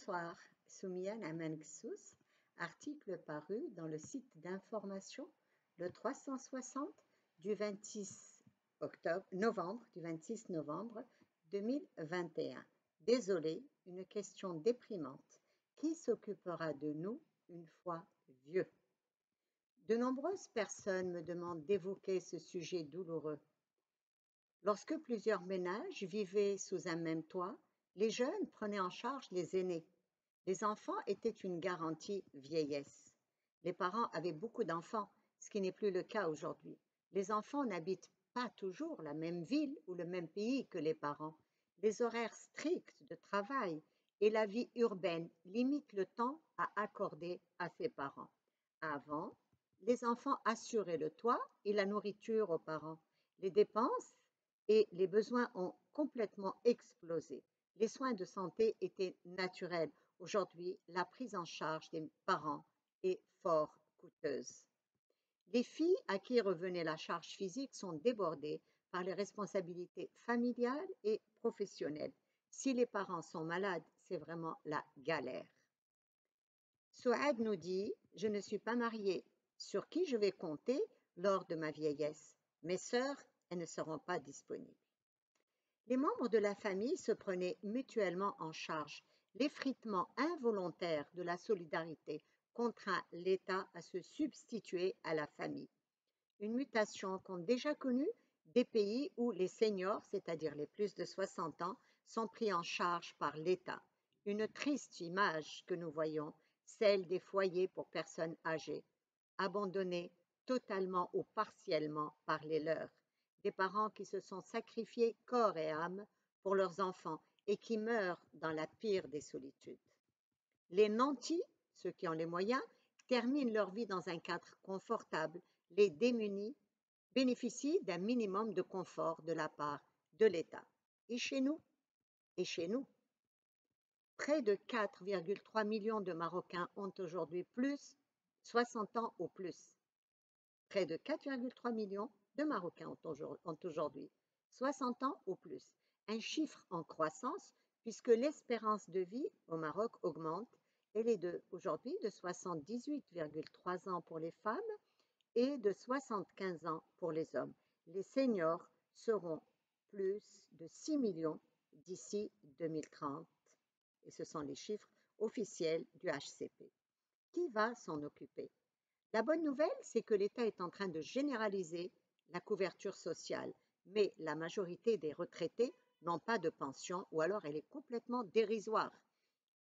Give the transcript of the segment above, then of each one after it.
Bonsoir, Soumiane Amanksous, article paru dans le site d'information le 360 du 26 novembre 2021. Désolé, une question déprimante. Qui s'occupera de nous une fois vieux? De nombreuses personnes me demandent d'évoquer ce sujet douloureux. Lorsque plusieurs ménages vivaient sous un même toit, les jeunes prenaient en charge les aînés. Les enfants étaient une garantie vieillesse. Les parents avaient beaucoup d'enfants, ce qui n'est plus le cas aujourd'hui. Les enfants n'habitent pas toujours la même ville ou le même pays que les parents. Les horaires stricts de travail et la vie urbaine limitent le temps à accorder à ses parents. Avant, les enfants assuraient le toit et la nourriture aux parents. Les dépenses et les besoins ont complètement explosé. Les soins de santé étaient naturels. Aujourd'hui, la prise en charge des parents est fort coûteuse. Les filles à qui revenait la charge physique sont débordées par les responsabilités familiales et professionnelles. Si les parents sont malades, c'est vraiment la galère. Souad nous dit: Je ne suis pas mariée. Sur qui je vais compter lors de ma vieillesse? Mes sœurs, elles ne seront pas disponibles. Les membres de la famille se prenaient mutuellement en charge. L'effritement involontaire de la solidarité contraint l'État à se substituer à la famille. Une mutation qu'ont déjà connue des pays où les seniors, c'est-à-dire les plus de 60 ans, sont pris en charge par l'État. Une triste image que nous voyons, celle des foyers pour personnes âgées, abandonnés totalement ou partiellement par les leurs. Des parents qui se sont sacrifiés corps et âme pour leurs enfants et qui meurent dans la pire des solitudes. Les nantis, ceux qui ont les moyens, terminent leur vie dans un cadre confortable. Les démunis bénéficient d'un minimum de confort de la part de l'État. Et chez nous, près de 4,3 millions de Marocains ont aujourd'hui 60 ans ou plus. Près de 4,3 millions de Marocains ont aujourd'hui 60 ans ou plus. Un chiffre en croissance puisque l'espérance de vie au Maroc augmente. Elle est aujourd'hui de 78,3 ans pour les femmes et de 75 ans pour les hommes. Les seniors seront plus de 6 millions d'ici 2030 et ce sont les chiffres officiels du HCP. Qui va s'en occuper? La bonne nouvelle, c'est que l'État est en train de généraliser la couverture sociale, mais la majorité des retraités n'ont pas de pension ou alors elle est complètement dérisoire.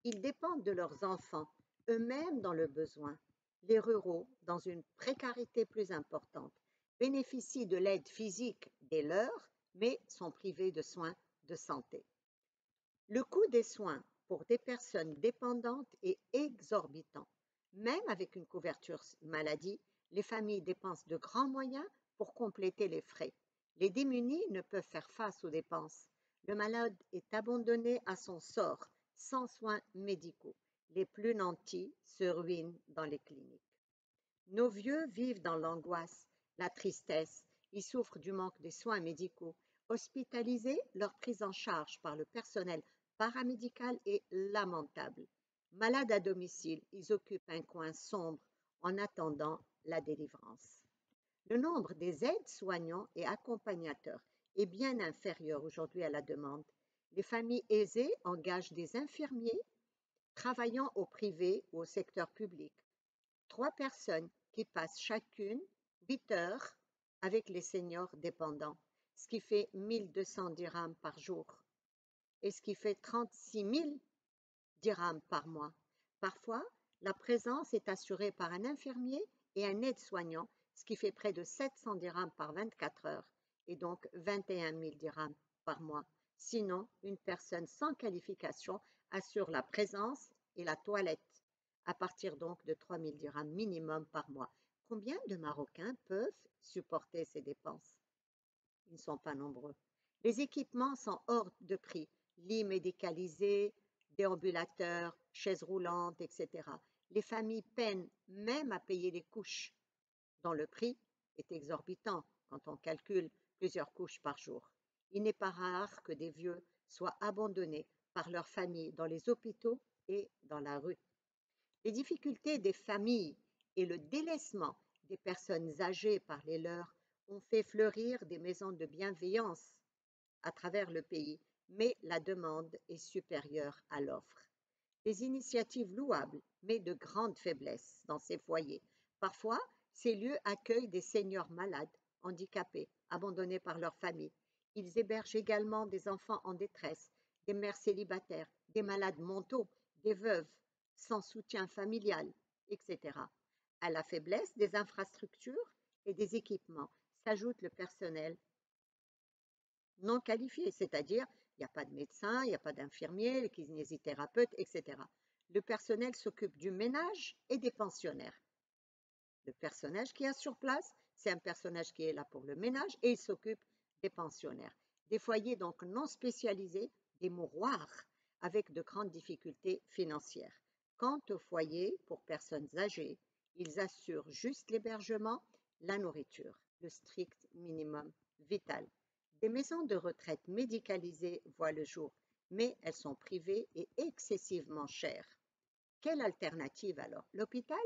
Ils dépendent de leurs enfants, eux-mêmes dans le besoin. Les ruraux, dans une précarité plus importante, bénéficient de l'aide physique des leurs, mais sont privés de soins de santé. Le coût des soins pour des personnes dépendantes est exorbitant. Même avec une couverture maladie, les familles dépensent de grands moyens pour compléter les frais. Les démunis ne peuvent faire face aux dépenses. Le malade est abandonné à son sort, sans soins médicaux. Les plus nantis se ruinent dans les cliniques. Nos vieux vivent dans l'angoisse, la tristesse. Ils souffrent du manque des soins médicaux. Hospitalisés, leur prise en charge par le personnel paramédical est lamentable. Malades à domicile, ils occupent un coin sombre en attendant la délivrance. Le nombre des aides-soignants et accompagnateurs est bien inférieur aujourd'hui à la demande. Les familles aisées engagent des infirmiers travaillant au privé ou au secteur public. 3 personnes qui passent chacune 8 heures avec les seniors dépendants, ce qui fait 1200 dirhams par jour et ce qui fait 36 000 dirhams par mois. Parfois, la présence est assurée par un infirmier et un aide-soignant, ce qui fait près de 700 dirhams par 24 heures et donc 21 000 dirhams par mois. Sinon, une personne sans qualification assure la présence et la toilette, à partir donc de 3 000 dirhams minimum par mois. Combien de Marocains peuvent supporter ces dépenses? Ils ne sont pas nombreux. Les équipements sont hors de prix. Lits médicalisés, déambulateurs, chaises roulantes, etc. Les familles peinent même à payer les couches, dont le prix est exorbitant quand on calcule plusieurs couches par jour. Il n'est pas rare que des vieux soient abandonnés par leurs familles dans les hôpitaux et dans la rue. Les difficultés des familles et le délaissement des personnes âgées par les leurs ont fait fleurir des maisons de bienveillance à travers le pays, mais la demande est supérieure à l'offre. Des initiatives louables, mais de grandes faiblesses dans ces foyers. Parfois, ces lieux accueillent des seniors malades, handicapés, abandonnés par leur famille. Ils hébergent également des enfants en détresse, des mères célibataires, des malades mentaux, des veuves sans soutien familial, etc. À la faiblesse des infrastructures et des équipements s'ajoute le personnel non qualifiés, c'est-à-dire il n'y a pas de médecin, il n'y a pas d'infirmier, les kinésithérapeutes, etc. Le personnel s'occupe du ménage et des pensionnaires. Le personnage qui est sur place, c'est un personnage qui est là pour le ménage et il s'occupe des pensionnaires. Des foyers donc non spécialisés, des mouroirs avec de grandes difficultés financières. Quant aux foyers pour personnes âgées, ils assurent juste l'hébergement, la nourriture, le strict minimum vital. Des maisons de retraite médicalisées voient le jour, mais elles sont privées et excessivement chères. Quelle alternative alors? L'hôpital?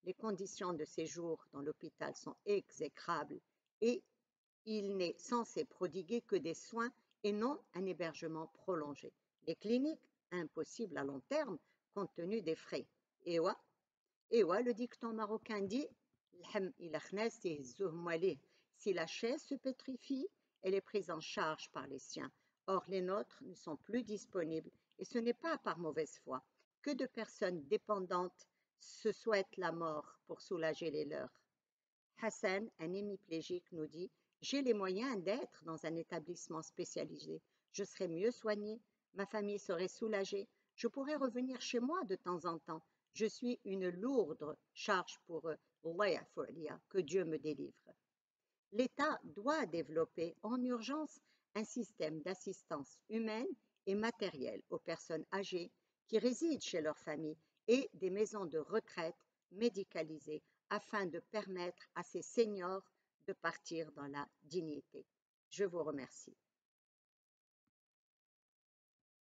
Les conditions de séjour dans l'hôpital sont exécrables et il n'est censé prodiguer que des soins et non un hébergement prolongé. Les cliniques? Impossible à long terme compte tenu des frais. Et ouais, le dicton marocain dit si la chaise se pétrifie, elle est prise en charge par les siens. Or, les nôtres ne sont plus disponibles et ce n'est pas par mauvaise foi. Que de personnes dépendantes se souhaitent la mort pour soulager les leurs. Hassan, un hémiplégique, nous dit: j'ai les moyens d'être dans un établissement spécialisé. Je serais mieux soignée, ma famille serait soulagée, je pourrais revenir chez moi de temps en temps. Je suis une lourde charge pour eux. Que Dieu me délivre. L'État doit développer en urgence un système d'assistance humaine et matérielle aux personnes âgées qui résident chez leur famille et des maisons de retraite médicalisées afin de permettre à ces seniors de partir dans la dignité. Je vous remercie.